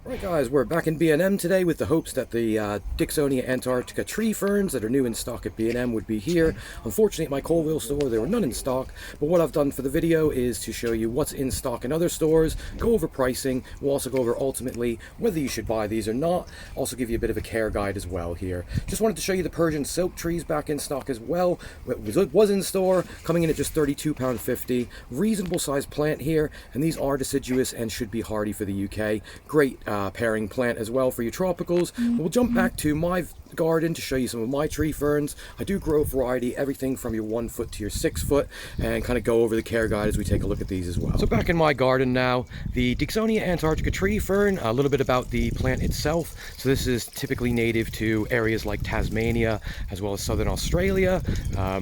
Right guys, we're back in B&M today with the hopes that the Dicksonia Antarctica Tree ferns that are new in stock at B&M would be here. Unfortunately at my Colville store there were none in stock, but what I've done for the video is to show you what's in stock in other stores, go over pricing, we'll also go over ultimately whether you should buy these or not, also give you a bit of a care guide as well here. Just wanted to show you the Persian silk trees back in stock as well. It was in store, coming in at just £32.50, reasonable sized plant here, and these are deciduous and should be hardy for the UK. Great pairing plant as well for your tropicals. But we'll jump back to my garden to show you some of my tree ferns. I do grow a variety, everything from your 1 foot to your 6 foot, and kind of go over the care guide as we take a look at these as well. So back in my garden now, the Dicksonia Antarctica Tree fern, a little bit about the plant itself. So this is typically native to areas like Tasmania as well as southern Australia.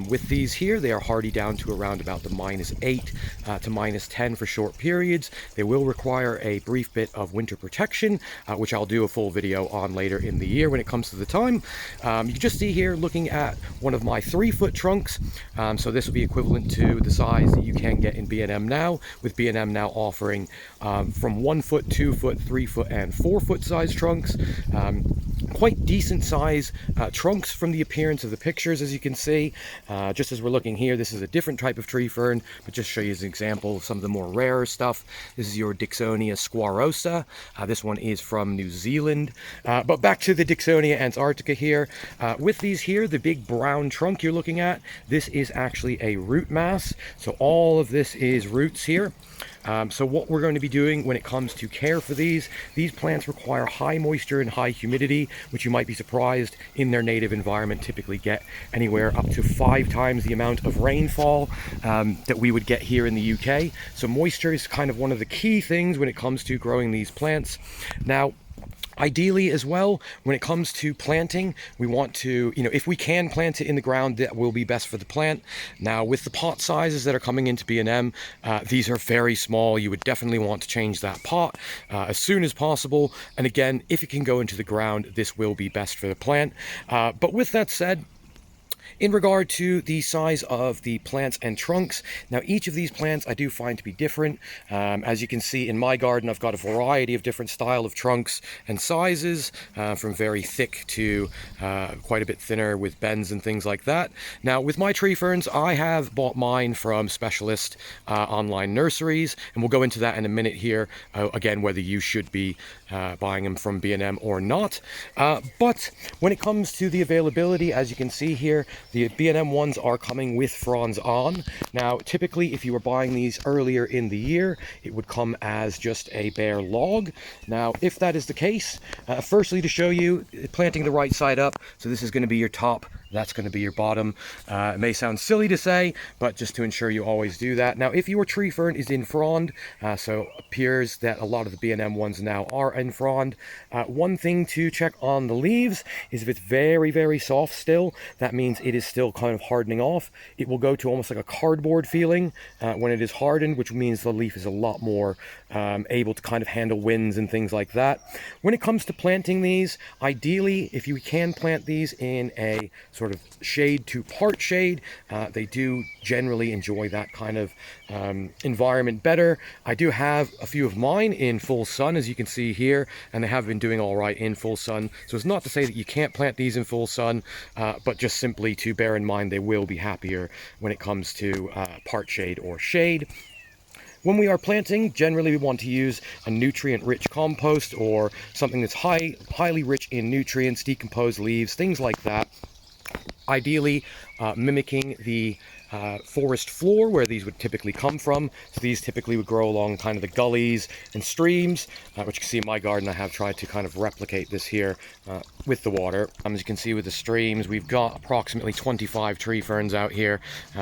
With these here, they are hardy down to around about the -8 to -10 for short periods. They will require a brief bit of winter protection, which I'll do a full video on later in the year when it comes to the time. You can just see here looking at one of my 3-foot trunks. So this will be equivalent to the size that you can get in B&M now, with B&M now offering from 1 foot, 2 foot, 3 foot and 4 foot size trunks. Quite decent size trunks from the appearance of the pictures, as you can see. Just as we're looking here, this is a different type of tree fern, but just show you as an example of some of the more rarer stuff. This is your Dicksonia squarosa. This one is from New Zealand. But back to the Dicksonia Antarctica here. With these here, the big brown trunk you're looking at, this is actually a root mass. So all of this is roots here. So what we're going to be doing when it comes to care for these plants require high moisture and high humidity, which you might be surprised in their native environment typically get anywhere up to 5 times the amount of rainfall that we would get here in the UK. So moisture is kind of one of the key things when it comes to growing these plants. Now, ideally as well, when it comes to planting, we want to, if we can plant it in the ground, that will be best for the plant. Now, with the pot sizes that are coming into B&M, these are very small. You would definitely want to change that pot as soon as possible. And again, if it can go into the ground, this will be best for the plant. But with that said, in regard to the size of the plants and trunks, now each of these plants I do find to be different. As you can see in my garden, I've got a variety of different style of trunks and sizes, from very thick to quite a bit thinner with bends and things like that. Now with my tree ferns, I have bought mine from specialist online nurseries, and we'll go into that in a minute here, again, whether you should be buying them from B&M or not. But when it comes to the availability, as you can see here, the B&M ones are coming with fronds on. Now, typically, if you were buying these earlier in the year, it would come as just a bare log. Now, if that is the case, firstly, to show you planting the right side up, so this is going to be your top, that's going to be your bottom. It may sound silly to say, but just to ensure you always do that. Now, if your tree fern is in frond, so it appears that a lot of the B&M ones now are in frond, one thing to check on the leaves is if it's very, very soft still, that means it is still kind of hardening off. It will go to almost like a cardboard feeling when it is hardened, which means the leaf is a lot more able to kind of handle winds and things like that. When it comes to planting these, ideally, if you can plant these in a sort of shade to part shade, they do generally enjoy that kind of environment better. I do have a few of mine in full sun, as you can see here, and they have been doing all right in full sun. So it's not to say that you can't plant these in full sun, but just simply to bear in mind they will be happier when it comes to part shade or shade. When we are planting, generally we want to use a nutrient-rich compost or something that's highly rich in nutrients, decomposed leaves, things like that. Ideally, mimicking the forest floor where these would typically come from. So these typically would grow along kind of the gullies and streams, which you can see in my garden. I have tried to kind of replicate this here with the water. As you can see with the streams, we've got approximately 25 tree ferns out here.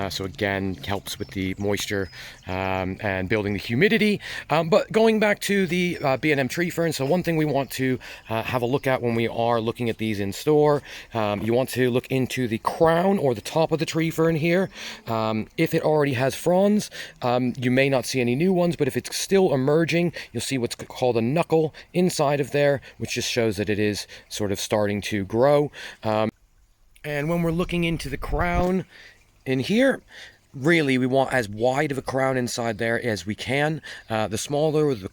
So again, helps with the moisture and building the humidity. But going back to the B&M tree ferns, so one thing we want to have a look at when we are looking at these in store, you want to look into the crown or the top of the tree fern here. If it already has fronds, you may not see any new ones, but if it's still emerging, you'll see what's called a knuckle inside of there, which just shows that it is sort of starting to grow. And when we're looking into the crown in here, Really, we want as wide of a crown inside there as we can. The smaller or the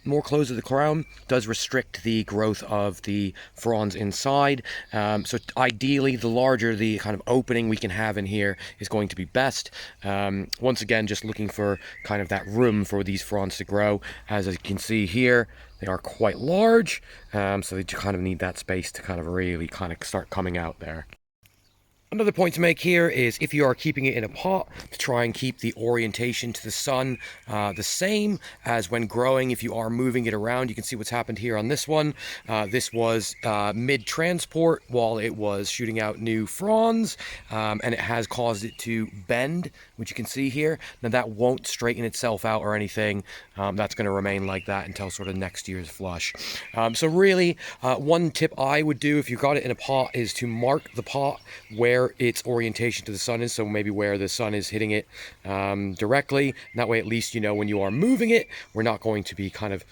more closed of the crown does restrict the growth of the fronds inside. So ideally, the larger the kind of opening we can have in here is going to be best. Once again, just looking for kind of that room for these fronds to grow. As you can see here, they are quite large, so they kind of need that space to kind of really kind of start coming out there. Another point to make here is if you are keeping it in a pot, to try and keep the orientation to the sun the same as when growing. If you are moving it around, you can see what's happened here on this one. This was mid-transport while it was shooting out new fronds, and it has caused it to bend, which you can see here. Now that won't straighten itself out or anything. That's going to remain like that until sort of next year's flush. So really, one tip I would do if you got it in a pot is to mark the pot where its orientation to the sun is, so maybe where the sun is hitting it directly. And that way at least you know when you are moving it, we're not going to be kind of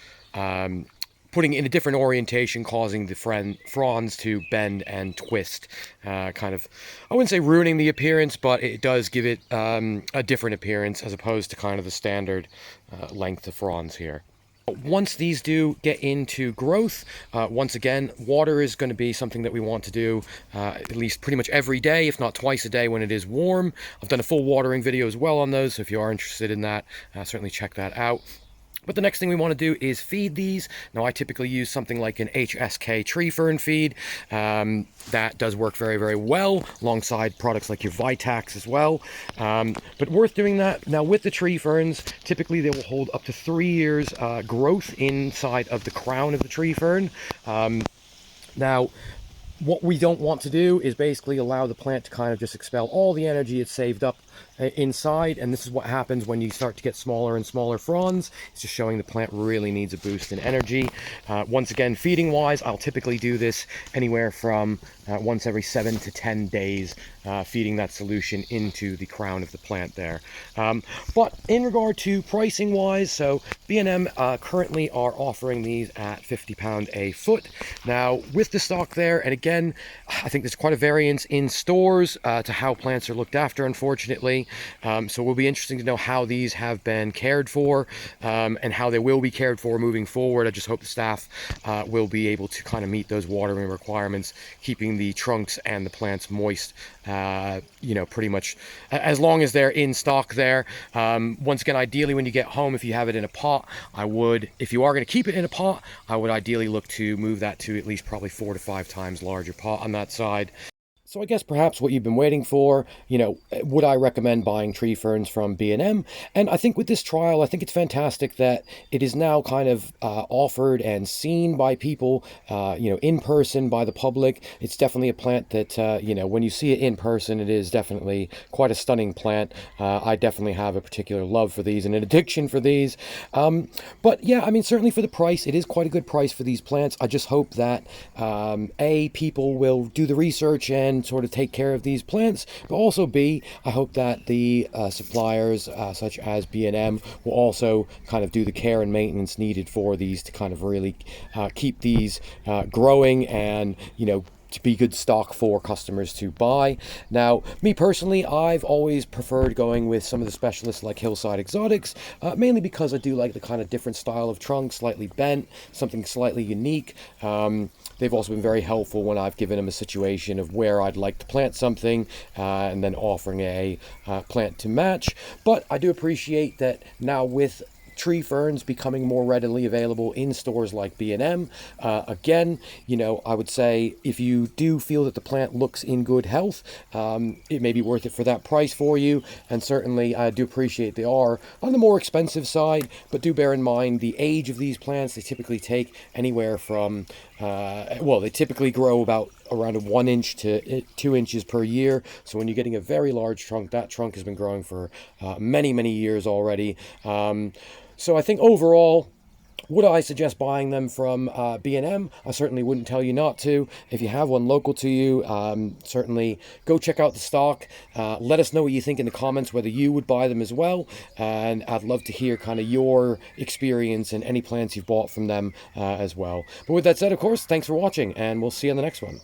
putting it in a different orientation, causing the fronds to bend and twist, kind of, I wouldn't say ruining the appearance, but it does give it a different appearance as opposed to kind of the standard length of fronds here. Once these do get into growth, once again, water is going to be something that we want to do at least pretty much every day, if not twice a day when it is warm. I've done a full watering video as well on those, so if you are interested in that, certainly check that out. But the next thing we want to do is feed these. Now, I typically use something like an HSK tree fern feed. That does work very, very well alongside products like your Vitax as well. But worth doing that. Now, with the tree ferns, typically they will hold up to 3 years growth inside of the crown of the tree fern. Now, what we don't want to do is basically allow the plant to kind of just expel all the energy it's saved up inside, and this is what happens when you start to get smaller and smaller fronds. It's just showing the plant really needs a boost in energy. Once again, feeding wise, I'll typically do this anywhere from once every 7 to 10 days, feeding that solution into the crown of the plant there. But in regard to pricing wise, so B&M currently are offering these at £50 a foot. Now with the stock there, and again, I think there's quite a variance in stores to how plants are looked after, unfortunately. So it will be interesting to know how these have been cared for, and how they will be cared for moving forward. I just hope the staff will be able to kind of meet those watering requirements, keeping the trunks and the plants moist, you know, pretty much as long as they're in stock there. Once again, ideally when you get home, if you have it in a pot, I would, if you are going to keep it in a pot, I would ideally look to move that to at least probably 4 to 5 times larger pot on that side. So I guess perhaps what you've been waiting for, you know, would I recommend buying tree ferns from B&M? And I think with this trial, I think it's fantastic that it is now kind of offered and seen by people, you know, in person by the public. It's definitely a plant that, you know, when you see it in person, it is definitely quite a stunning plant. I definitely have a particular love for these and an addiction for these. But yeah, I mean, certainly for the price, it is quite a good price for these plants. I just hope that, people will do the research and sort of take care of these plants, but also B, I hope that the suppliers such as B&M will also kind of do the care and maintenance needed for these to kind of really keep these growing and, you know, to be good stock for customers to buy. Now, me personally, I've always preferred going with some of the specialists like Hillside Exotics, mainly because I do like the kind of different style of trunk, slightly bent, something slightly unique. They've also been very helpful when I've given them a situation of where I'd like to plant something, and then offering a plant to match. But I do appreciate that now with tree ferns becoming more readily available in stores like B&M. Again, you know, I would say if you do feel that the plant looks in good health, it may be worth it for that price for you. And certainly I do appreciate they are on the more expensive side, but do bear in mind the age of these plants. They typically take anywhere from, well, they typically grow about around 1 inch to 2 inches per year. So when you're getting a very large trunk, that trunk has been growing for many, many years already. So I think overall, would I suggest buying them from B&M? I certainly wouldn't tell you not to. If you have one local to you, certainly go check out the stock. Let us know what you think in the comments, whether you would buy them as well. And I'd love to hear kind of your experience and any plants you've bought from them as well. But with that said, of course, thanks for watching, and we'll see you on the next one.